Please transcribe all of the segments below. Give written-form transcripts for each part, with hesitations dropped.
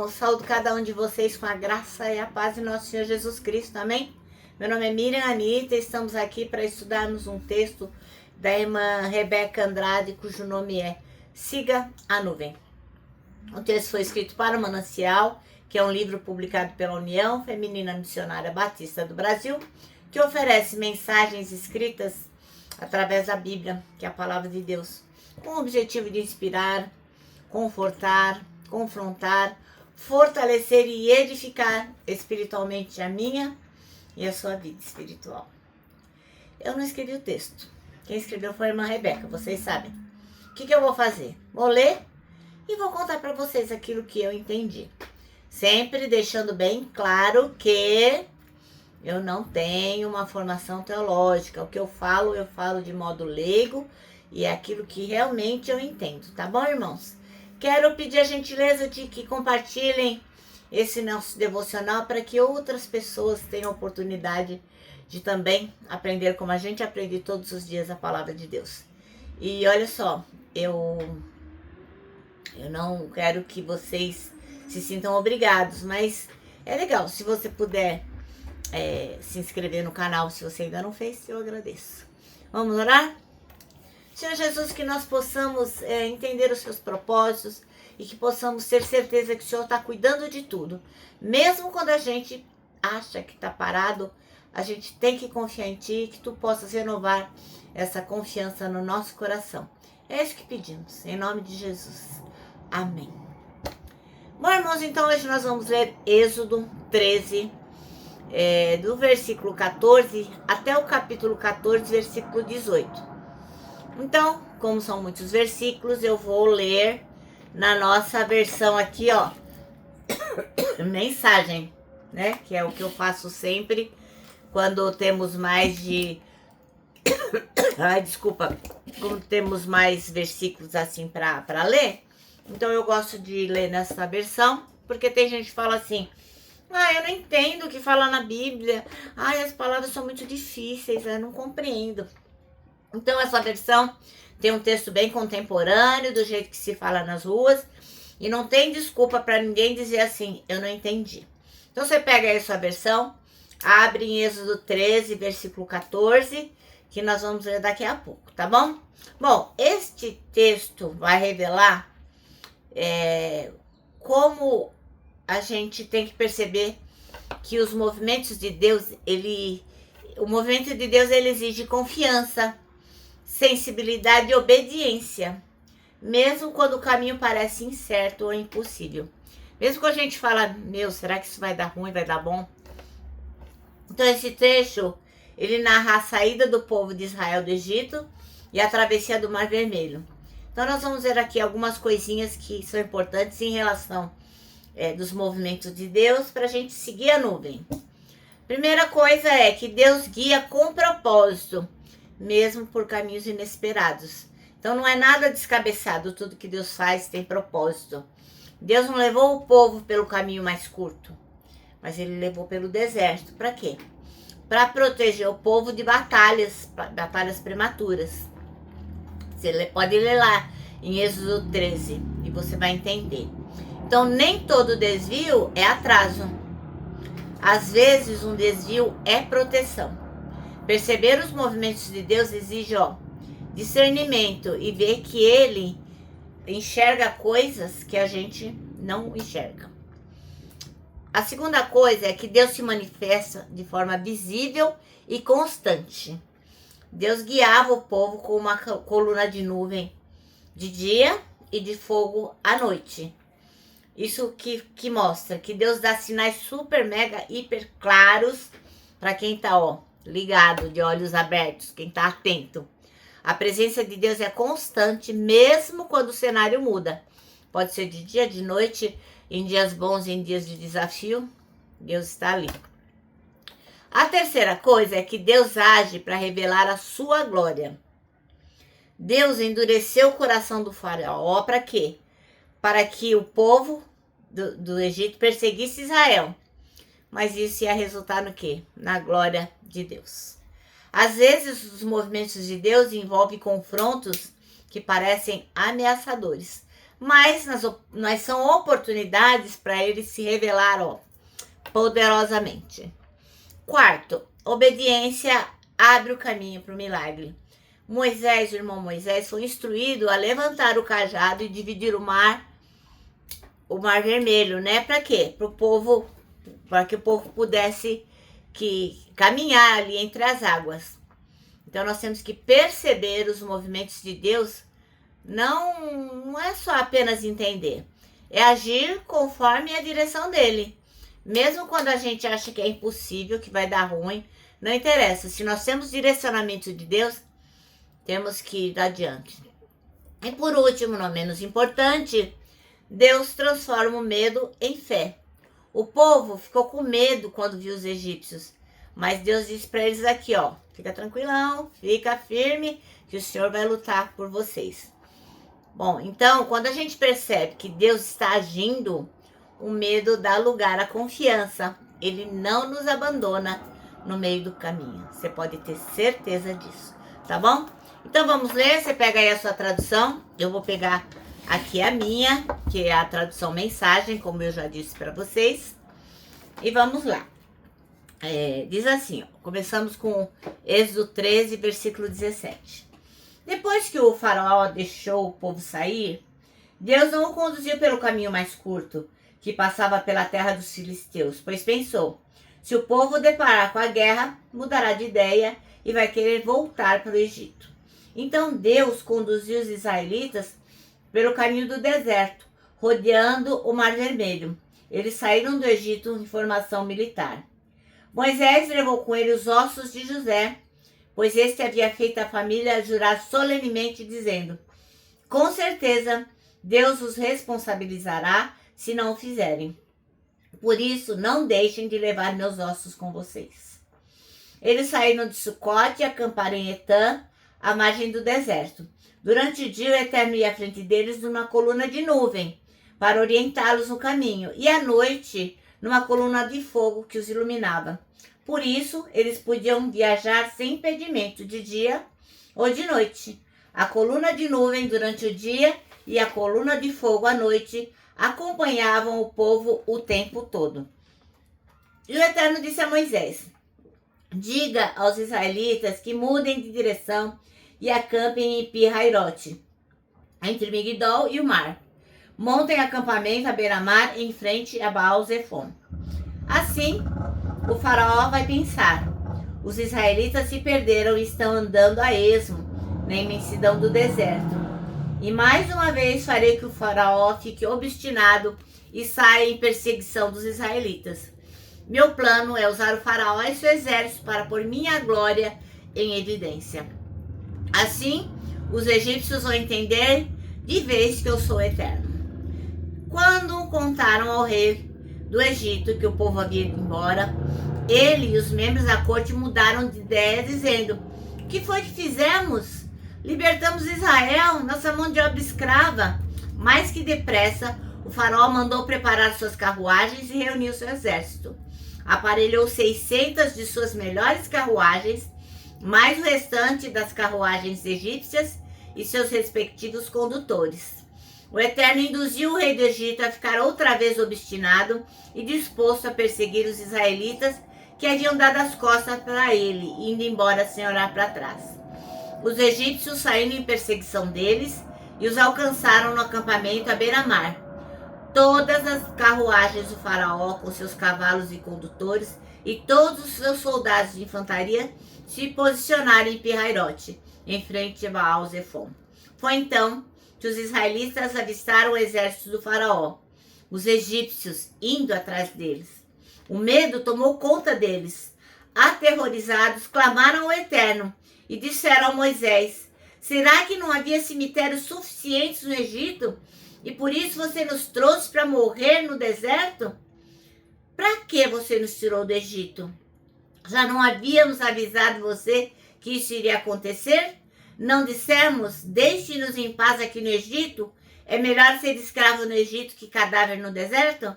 irmãos, saúdo cada um de vocês com a graça e a paz de nosso Senhor Jesus Cristo, amém? Meu nome é Miriam Anitta, estamos aqui para estudarmos um texto da irmã Rebeca Andrade, cujo nome é Siga a Nuvem. O texto foi escrito para o Manancial, que é um livro publicado pela União Feminina Missionária Batista do Brasil, que oferece mensagens escritas através da Bíblia, que é a palavra de Deus, com o objetivo de inspirar, confortar, confrontar, fortalecer e edificar espiritualmente a minha e a sua vida espiritual. Eu não escrevi o texto. Quem escreveu foi a irmã Rebeca, vocês sabem. O que eu vou fazer? Vou ler e vou contar para vocês aquilo que eu entendi. Sempre deixando bem claro que eu não tenho uma formação teológica. O que eu falo de modo leigo e é aquilo que realmente eu entendo. Tá bom, irmãos? Quero pedir a gentileza de que compartilhem esse nosso devocional para que outras pessoas tenham oportunidade de também aprender como a gente aprende todos os dias a palavra de Deus. E olha só, eu não quero que vocês se sintam obrigados, mas é legal, se você puder se inscrever no canal, se você ainda não fez, eu agradeço. Vamos orar? Senhor Jesus, que nós possamos entender os seus propósitos e que possamos ter certeza que o Senhor está cuidando de tudo. Mesmo quando a gente acha que está parado, a gente tem que confiar em Ti e que Tu possas renovar essa confiança no nosso coração. É isso que pedimos, em nome de Jesus. Amém. Bom, irmãos, então hoje nós vamos ler Êxodo 13, do versículo 14 até o capítulo 14, versículo 18. Então, como são muitos versículos, eu vou ler na nossa versão aqui, ó, mensagem, né? Que é o que eu faço sempre quando temos mais de... Quando temos mais versículos assim para ler. Então eu gosto de ler nessa versão, porque tem gente que fala assim: eu não entendo o que fala na Bíblia. As palavras são muito difíceis, eu não compreendo. Então essa versão tem um texto bem contemporâneo, do jeito que se fala nas ruas, e não tem desculpa para ninguém dizer assim, eu não entendi. Então você pega aí a sua versão, abre em Êxodo 13, versículo 14, que nós vamos ler daqui a pouco, tá bom? Bom, este texto vai revelar como a gente tem que perceber que os movimentos de Deus, o movimento de Deus ele exige confiança, sensibilidade e obediência, mesmo quando o caminho parece incerto ou impossível. Mesmo quando a gente fala, será que isso vai dar ruim, vai dar bom? Então esse trecho, ele narra a saída do povo de Israel do Egito e a travessia do Mar Vermelho. Então nós vamos ver aqui algumas coisinhas que são importantes em relação dos movimentos de Deus para a gente seguir a nuvem. Primeira coisa é que Deus guia com propósito, mesmo por caminhos inesperados. Então não é nada descabeçado, tudo que Deus faz tem propósito. Deus não levou o povo pelo caminho mais curto, mas ele levou pelo deserto. Para quê? Para proteger o povo de batalhas prematuras. Você pode ler lá em Êxodo 13 e você vai entender. Então nem todo desvio é atraso. Às vezes um desvio é proteção. Perceber os movimentos de Deus exige discernimento e ver que Ele enxerga coisas que a gente não enxerga. A segunda coisa é que Deus se manifesta de forma visível e constante. Deus guiava o povo com uma coluna de nuvem de dia e de fogo à noite. Isso que mostra que Deus dá sinais super, mega, hiper claros para quem está ligado, de olhos abertos, quem está atento. A presença de Deus é constante, mesmo quando o cenário muda. Pode ser de dia, de noite, em dias bons, em dias de desafio, Deus está ali. A terceira coisa é que Deus age para revelar a sua glória. Deus endureceu o coração do faraó para quê? Para que o povo do Egito perseguisse Israel. Mas isso ia resultar no quê? Na glória de Deus. Às vezes, os movimentos de Deus envolvem confrontos que parecem ameaçadores, mas são oportunidades para ele se revelar, ó, poderosamente. Quarto, obediência abre o caminho para o milagre. Moisés, o irmão Moisés, foi instruído a levantar o cajado e dividir o mar Vermelho, né? Para quê? Para que o povo pudesse caminhar ali entre as águas. Então nós temos que perceber os movimentos de Deus. Não é só apenas entender, é agir conforme a direção dele. Mesmo quando a gente acha que é impossível, que vai dar ruim, não interessa. Se nós temos direcionamento de Deus, temos que ir adiante. E por último, não menos importante, Deus transforma o medo em fé. O povo ficou com medo quando viu os egípcios, mas Deus disse para eles aqui, ó, fica tranquilão, fica firme, que o Senhor vai lutar por vocês. Bom, então, quando a gente percebe que Deus está agindo, o medo dá lugar à confiança. Ele não nos abandona no meio do caminho. Você pode ter certeza disso, tá bom? Então vamos ler, você pega aí a sua tradução, eu vou pegar aqui a minha, que é a tradução mensagem, como eu já disse para vocês. E vamos lá. Diz assim, ó, começamos com Êxodo 13, versículo 17. Depois que o faraó deixou o povo sair, Deus não o conduziu pelo caminho mais curto, que passava pela terra dos filisteus, pois pensou, se o povo deparar com a guerra, mudará de ideia e vai querer voltar para o Egito. Então Deus conduziu os israelitas pelo caminho do deserto, rodeando o Mar Vermelho. Eles saíram do Egito em formação militar. Moisés levou com ele os ossos de José, pois este havia feito a família jurar solenemente, dizendo, com certeza Deus os responsabilizará se não o fizerem. Por isso, não deixem de levar meus ossos com vocês. Eles saíram de Sucote e acamparam em Etã, à margem do deserto. Durante o dia, o Eterno ia à frente deles numa coluna de nuvem, para orientá-los no caminho, e à noite, numa coluna de fogo que os iluminava. Por isso, eles podiam viajar sem impedimento, de dia ou de noite. A coluna de nuvem durante o dia e a coluna de fogo à noite acompanhavam o povo o tempo todo. E o Eterno disse a Moisés, diga aos israelitas que mudem de direção e acampem em Pi-Hairote, entre Migdol e o mar. Montem acampamento à beira-mar em frente a Baal-Zefon. Assim, o faraó vai pensar, os israelitas se perderam e estão andando a esmo, na imensidão do deserto. E mais uma vez farei que o faraó fique obstinado e saia em perseguição dos israelitas. Meu plano é usar o faraó e seu exército para pôr minha glória em evidência. Assim, os egípcios vão entender de vez que eu sou eterno. Quando contaram ao rei do Egito que o povo havia ido embora, ele e os membros da corte mudaram de ideia, dizendo, o que foi que fizemos? Libertamos Israel, nossa mão de obra escrava. Mais que depressa, o faraó mandou preparar suas carruagens e reuniu seu exército. Aparelhou 600 de suas melhores carruagens, mais o restante das carruagens egípcias e seus respectivos condutores. O Eterno induziu o rei do Egito a ficar outra vez obstinado e disposto a perseguir os israelitas que haviam dado as costas para ele, indo embora sem olhar para trás. Os egípcios saíram em perseguição deles e os alcançaram no acampamento à beira-mar. Todas as carruagens do faraó, com seus cavalos e condutores, e todos os seus soldados de infantaria se posicionaram em Pi-Hairote, em frente a Baal-Zefon. Foi então que os israelitas avistaram o exército do faraó, os egípcios indo atrás deles. O medo tomou conta deles. Aterrorizados, clamaram ao Eterno e disseram a Moisés, será que não havia cemitérios suficientes no Egito? E por isso você nos trouxe para morrer no deserto? Para que você nos tirou do Egito? Já não havíamos avisado você que isso iria acontecer? Não dissemos, deixe-nos em paz aqui no Egito? É melhor ser escravo no Egito que cadáver no deserto?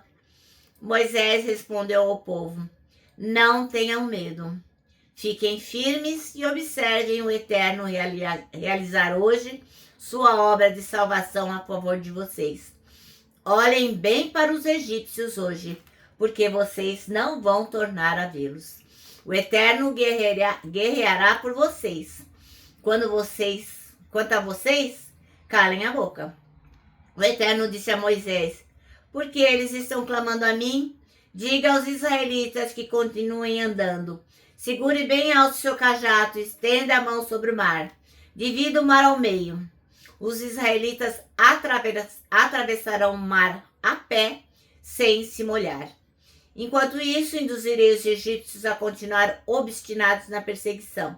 Moisés respondeu ao povo, não tenham medo. Fiquem firmes e observem o Eterno realizar hoje sua obra de salvação a favor de vocês. Olhem bem para os egípcios hoje, porque vocês não vão tornar a vê-los. O Eterno guerreará por vocês. Quanto a vocês, calem a boca. O Eterno disse a Moisés: porque eles estão clamando a mim? Diga aos israelitas que continuem andando. Segure bem alto seu cajado, estenda a mão sobre o mar. Divida o mar ao meio. Os israelitas atravessarão o mar a pé, sem se molhar. Enquanto isso, induzirei os egípcios a continuar obstinados na perseguição.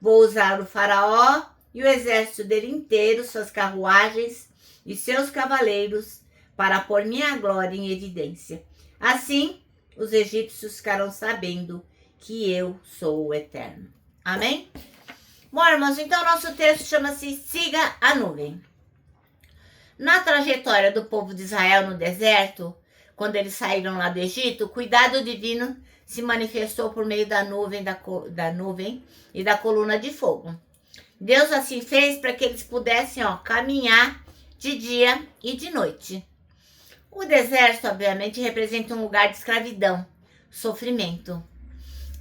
Vou usar o faraó e o exército dele inteiro, suas carruagens e seus cavaleiros, para pôr minha glória em evidência. Assim, os egípcios ficarão sabendo que eu sou o Eterno. Amém? Bom, irmãos, então nosso texto chama-se Siga a Nuvem. Na trajetória do povo de Israel no deserto, quando eles saíram lá do Egito, o cuidado divino se manifestou por meio da nuvem e da coluna de fogo. Deus assim fez para que eles pudessem caminhar de dia e de noite. O deserto, obviamente, representa um lugar de escravidão, sofrimento.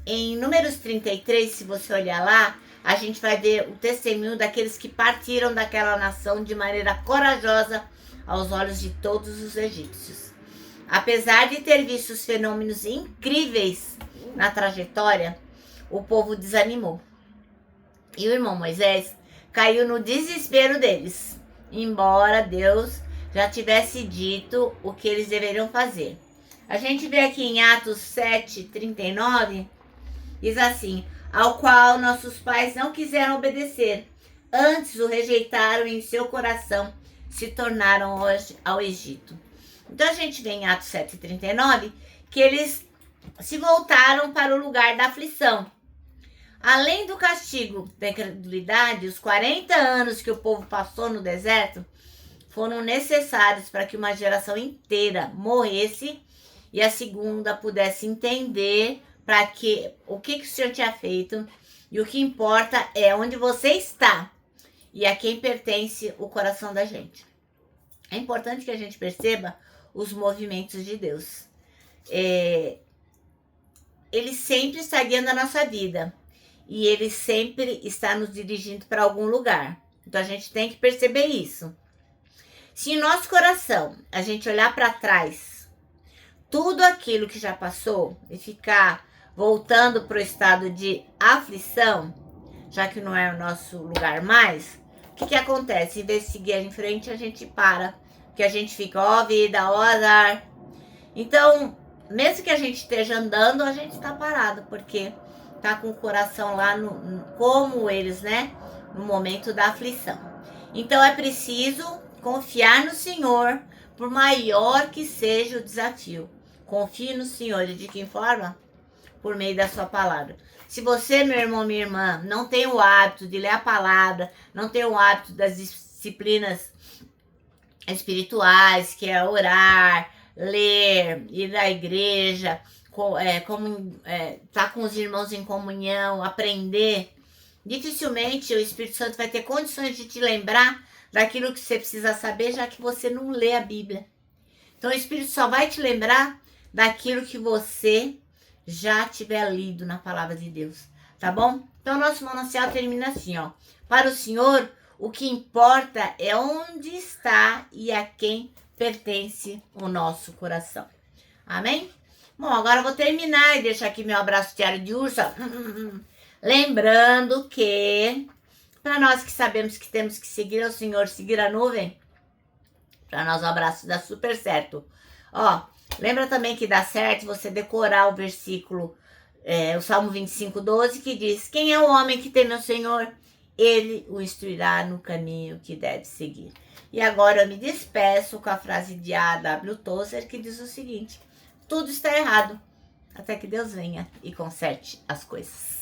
Em Números 33, se você olhar lá, a gente vai ver o testemunho daqueles que partiram daquela nação de maneira corajosa aos olhos de todos os egípcios. Apesar de ter visto os fenômenos incríveis na trajetória, o povo desanimou. E o irmão Moisés caiu no desespero deles, embora Deus já tivesse dito o que eles deveriam fazer. A gente vê aqui em Atos 7:39, diz assim: ao qual nossos pais não quiseram obedecer, antes o rejeitaram e em seu coração se tornaram ao Egito. Então a gente vê em Atos 7:39 que eles se voltaram para o lugar da aflição. Além do castigo da incredulidade, os 40 anos que o povo passou no deserto foram necessários para que uma geração inteira morresse e a segunda pudesse entender o que o Senhor tinha feito, e o que importa é onde você está e a quem pertence o coração da gente. É importante que a gente perceba os movimentos de Deus. Ele sempre está guiando a nossa vida e Ele sempre está nos dirigindo para algum lugar. Então a gente tem que perceber isso. Se em nosso coração a gente olhar para trás, tudo aquilo que já passou e ficar voltando para o estado de aflição, já que não é o nosso lugar mais, o que acontece? Em vez de seguir em frente, a gente para, porque a gente fica, vida, azar. Então, mesmo que a gente esteja andando, a gente está parado, porque está com o coração lá, como eles, né? No momento da aflição. Então, é preciso confiar no Senhor, por maior que seja o desafio. Confie no Senhor. E de que forma? Por meio da sua palavra. Se você, meu irmão, minha irmã, não tem o hábito de ler a palavra, não tem o hábito das disciplinas espirituais, que é orar, ler, ir à igreja, estar com os irmãos em comunhão, aprender, dificilmente o Espírito Santo vai ter condições de te lembrar daquilo que você precisa saber, já que você não lê a Bíblia. Então o Espírito só vai te lembrar daquilo que você já tiver lido na palavra de Deus, tá bom? Então nosso manancial termina assim, para o Senhor, o que importa é onde está e a quem pertence o nosso coração. Amém? Bom, agora eu vou terminar e deixar aqui meu abraço diário de urso. Lembrando que, para nós que sabemos que temos que seguir ao Senhor, seguir a nuvem, para nós o abraço dá super certo. Lembra também que dá certo você decorar o versículo, o Salmo 25:12, que diz: quem é o homem que teme ao Senhor? Ele o instruirá no caminho que deve seguir. E agora eu me despeço com a frase de A.W. Tozer, que diz o seguinte: tudo está errado, até que Deus venha e conserte as coisas.